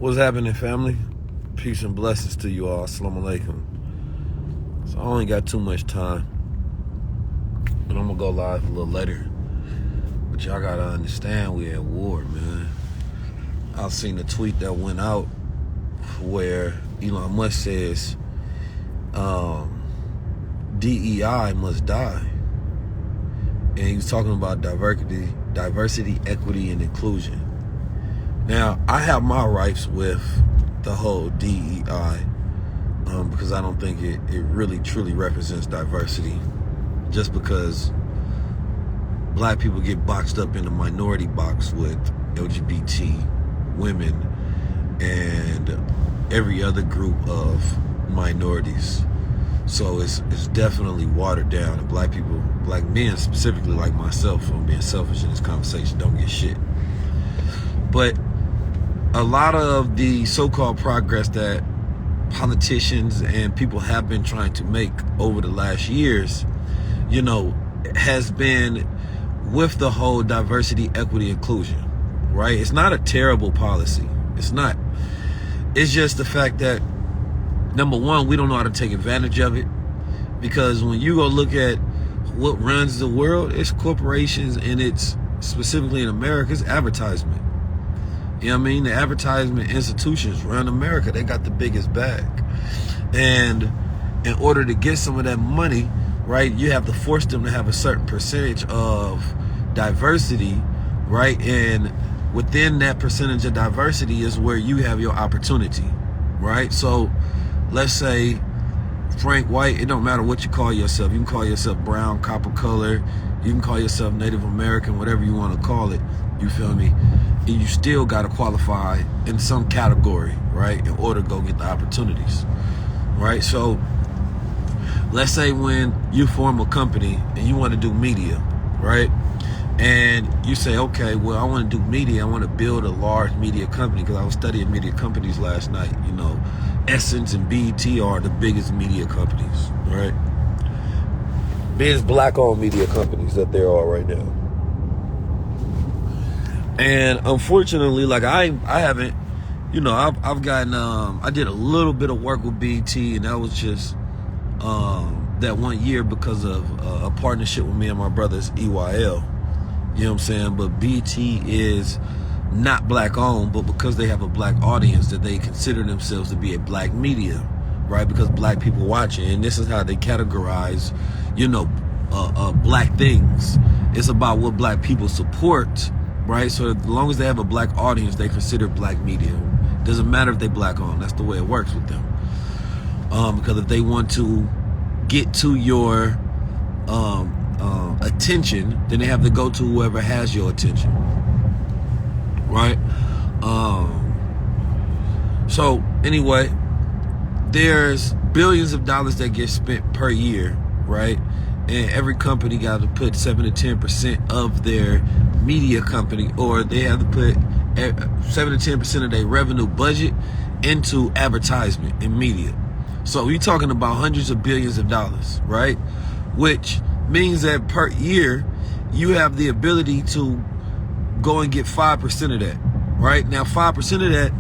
What's happening, family? Peace and blessings to you all. Assalamu alaikum. So I only got too much time, but I'm gonna go live a little later. But y'all gotta understand, we at war, man. I've seen a tweet that went out where Elon Musk says DEI must die, and he was talking about diversity, equity, and inclusion. Now, I have my rights with the whole DEI because I don't think it really truly represents diversity, just because black people get boxed up in the minority box with LGBT women and every other group of minorities. So it's definitely watered down, and black people, black men specifically like myself, I'm being selfish in this conversation, don't get shit. But a lot of the so-called progress that politicians and people have been trying to make over the last years, has been with the whole diversity, equity, inclusion, right? It's not a terrible policy. It's not. It's just the fact that, number one, we don't know how to take advantage of it, because when you go look at what runs the world, it's corporations, and it's specifically in America, it's advertisement. You know what I mean? The advertisement institutions run America. They got the biggest bag. And in order to get some of that money, right, you have to force them to have a certain percentage of diversity, right? And within that percentage of diversity is where you have your opportunity, right? So let's say Frank White, it don't matter what you call yourself. You can call yourself brown, copper color. You can call yourself Native American, whatever you want to call it. You feel me? And you still got to qualify in some category, right, in order to go get the opportunities, right? So let's say when you form a company and you want to do media, right, and you say, okay, well, I want to do media. I want to build a large media company, because I was studying media companies last night. Essence and BET are the biggest media companies, right? Biggest black-owned media companies that there are right now. And unfortunately, like I haven't, I've gotten, I did a little bit of work with BET, and that was just that 1 year because of a partnership with me and my brothers, EYL. You know what I'm saying? But BET is not black owned, but because they have a black audience, that they consider themselves to be a black media, right? Because black people watch it, and this is how they categorize, black things. It's about what black people support, right? So as long as they have a black audience, they consider black media. Doesn't matter if they black owned. That's the way it works with them. Because if they want to get to your attention, then they have to go to whoever has your attention, right? So anyway, there's billions of dollars that get spent per year, right? And every company got to put 7 to 10% of their media company, or they have to put 7 to 10% of their revenue budget into advertisement and media. So you're talking about hundreds of billions of dollars, right? Which means that per year, you have the ability to go and get 5% of that, right? Now, 5% of that,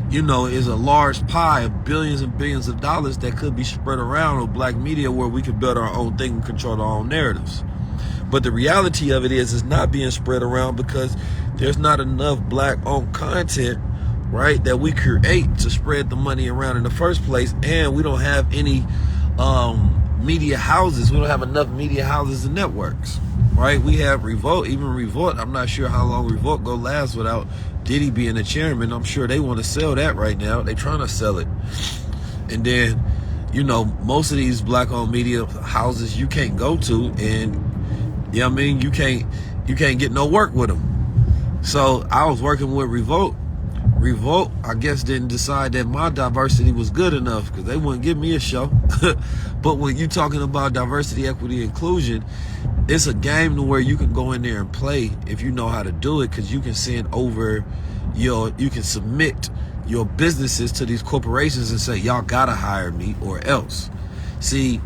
is a large pie of billions and billions of dollars that could be spread around with black media, where we could build our own thing and control our own narratives. But the reality of it is, it's not being spread around because there's not enough black-owned content, right, that we create to spread the money around in the first place. And we don't have any media houses. We don't have enough media houses and networks, right? We have Revolt. Even Revolt, I'm not sure how long Revolt go last without Diddy being the chairman. I'm sure they want to sell that right now. They're trying to sell it. And then, most of these black-owned media houses you can't go to, and you can't get no work with them. So I was working with Revolt. Revolt, I guess, didn't decide that my diversity was good enough, because they wouldn't give me a show. But when you're talking about diversity, equity, inclusion, it's a game to where you can go in there and play if you know how to do it, because you can send over you can submit your businesses to these corporations and say, y'all gotta hire me or else. See,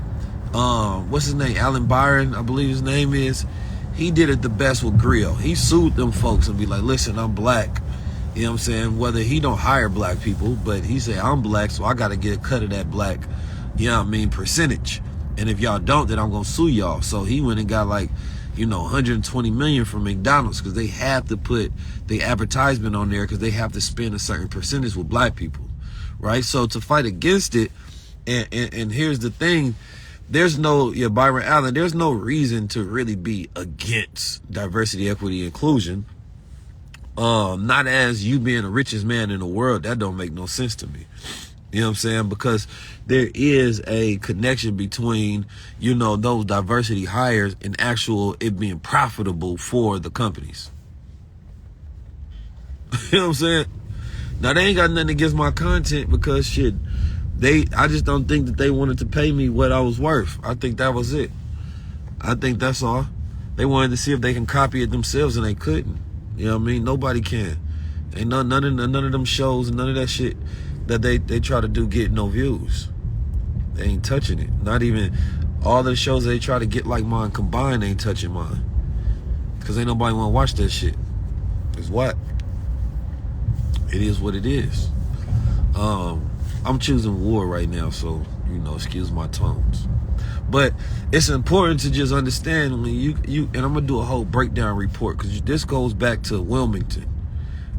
what's his name? Alan Byron, I believe his name is. He did it the best with Grill. He sued them folks and be like, listen, I'm black. You know what I'm saying? Whether he don't hire black people, but he say, I'm black, so I got to get a cut of that black, you know what I mean, percentage. And if y'all don't, then I'm going to sue y'all. So he went and got like, 120 million from McDonald's because they have to put the advertisement on there because they have to spend a certain percentage with black people, right? So to fight against it, and here's the thing, there's no, Byron Allen, there's no reason to really be against diversity, equity, inclusion. Not as you being the richest man in the world. That don't make no sense to me. You know what I'm saying? Because there is a connection between, those diversity hires and actual it being profitable for the companies. You know what I'm saying? Now, they ain't got nothing against my content because shit, I just don't think that they wanted to pay me what I was worth. I think that was it. I think that's all. They wanted to see if they can copy it themselves and they couldn't. You know what I mean? Nobody can. Ain't none of them shows and none of that shit that they try to do get no views. They ain't touching it. Not even all the shows they try to get like mine combined ain't touching mine. Because ain't nobody want to watch that shit. It's what? It is what it is. I'm choosing war right now, so, excuse my tones. But it's important to just understand when you and I'm going to do a whole breakdown report because this goes back to Wilmington.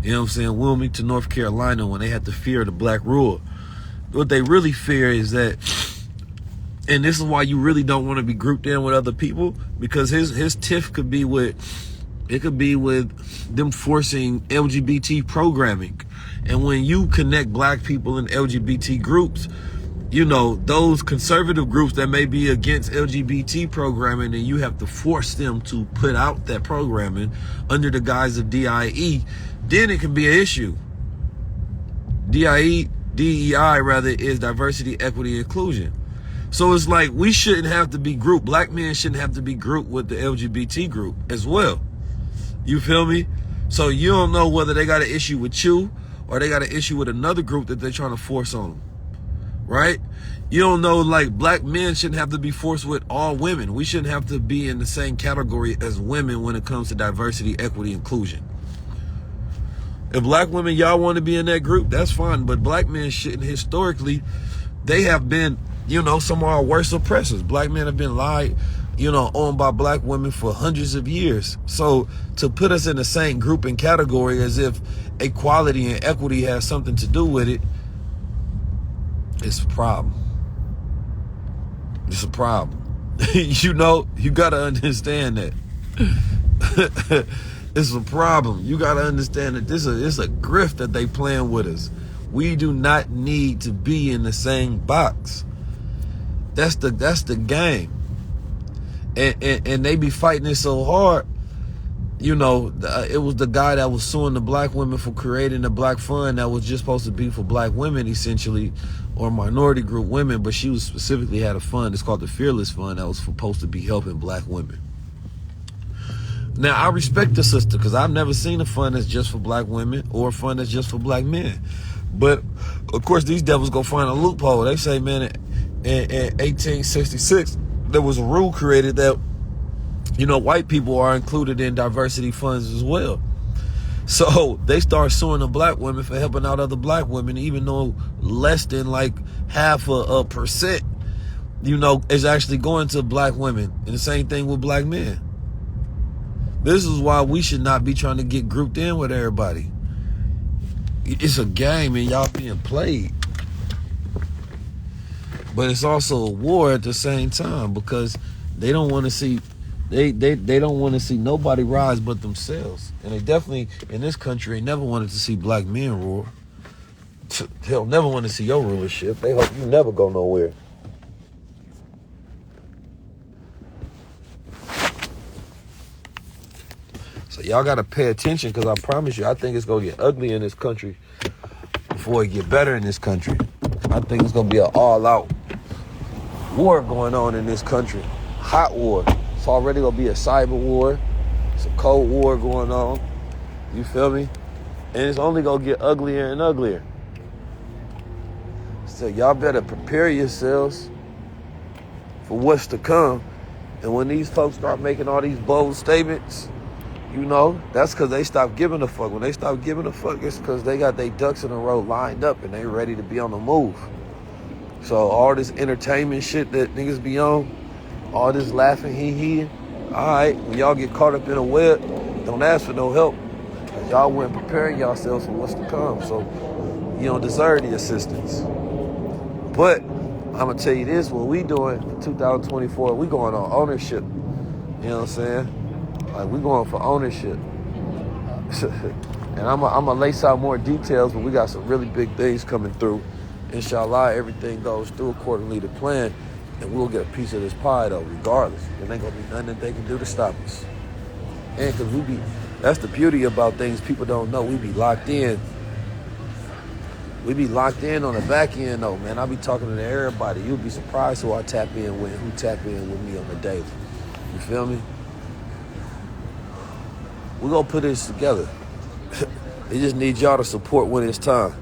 You know what I'm saying? Wilmington, North Carolina, when they had to fear the black rule. What they really fear is that, and this is why you really don't want to be grouped in with other people, because his tiff could be with them forcing LGBT programming. And when you connect black people in LGBT groups, those conservative groups that may be against LGBT programming, and you have to force them to put out that programming under the guise of DIE, then it can be an issue. DEI rather is diversity, equity, inclusion. So it's like we shouldn't have to be grouped. Black men shouldn't have to be grouped with the LGBT group as well. You feel me? So you don't know whether they got an issue with you or they got an issue with another group that they're trying to force on them. Right? You don't know, like, black men shouldn't have to be forced with all women. We shouldn't have to be in the same category as women when it comes to diversity, equity, inclusion. If black women, y'all want to be in that group, that's fine. But black men shouldn't, historically, they have been, some of our worst oppressors. Black men have been lied, on by black women for hundreds of years. So to put us in the same group and category as if equality and equity has something to do with it, it's a problem. It's a problem. You got to understand that. It's a problem. You got to understand that it's a grift that they playing with us. We do not need to be in the same box. That's the game. And they be fighting it so hard. It was the guy that was suing the black women for creating a black fund that was just supposed to be for black women, essentially, or minority group women, but she was specifically had a fund. It's called the Fearless Fund that was supposed to be helping black women. Now, I respect the sister because I've never seen a fund that's just for black women or a fund that's just for black men. But, of course, these devils go find a loophole. They say, man, in 1866, there was a rule created that white people are included in diversity funds as well. So they start suing the black women for helping out other black women, even though less than like half a percent, is actually going to black women. And the same thing with black men. This is why we should not be trying to get grouped in with everybody. It's a game and y'all being played. But it's also a war at the same time because they don't want to see They don't want to see nobody rise but themselves. And they definitely, in this country, they never wanted to see black men rule. They'll never want to see your rulership. They hope you never go nowhere. So y'all got to pay attention because I promise you, I think it's going to get ugly in this country before it get better in this country. I think it's going to be an all-out war going on in this country. Hot war. It's already going to be a cyber war. It's a cold war going on. You feel me? And it's only going to get uglier and uglier. So y'all better prepare yourselves for what's to come. And when these folks start making all these bold statements, You know, that's because they stopped giving a fuck. When they stop giving a fuck, it's because they got their ducks in a row lined up and they ready to be on the move. So all this entertainment shit that niggas be on, all this laughing, hee. All right, when y'all get caught up in a web, don't ask for no help. Cause y'all weren't preparing yourselves for what's to come. So you don't deserve the assistance. But I'm gonna tell you this: what we doing in 2024, we going on ownership. You know what I'm saying? Like, we going for ownership. And I'm gonna lace out more details, but we got some really big things coming through. Inshallah, everything goes through accordingly to plan, and we'll get a piece of this pie though, regardless. There ain't gonna be nothing that they can do to stop us. And cause that's the beauty about things people don't know. We be locked in. We be locked in on the back end though, man. I be talking to everybody. You'll be surprised who I tap in with, who tap in with me on the daily. You feel me? We're gonna put this together. They just need y'all to support when it's time.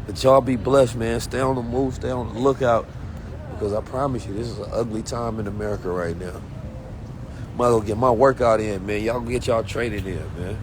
But y'all be blessed, man. Stay on the move, stay on the lookout. Because I promise you, this is an ugly time in America right now. Might as well get my workout in, man. Y'all get y'all training in, man.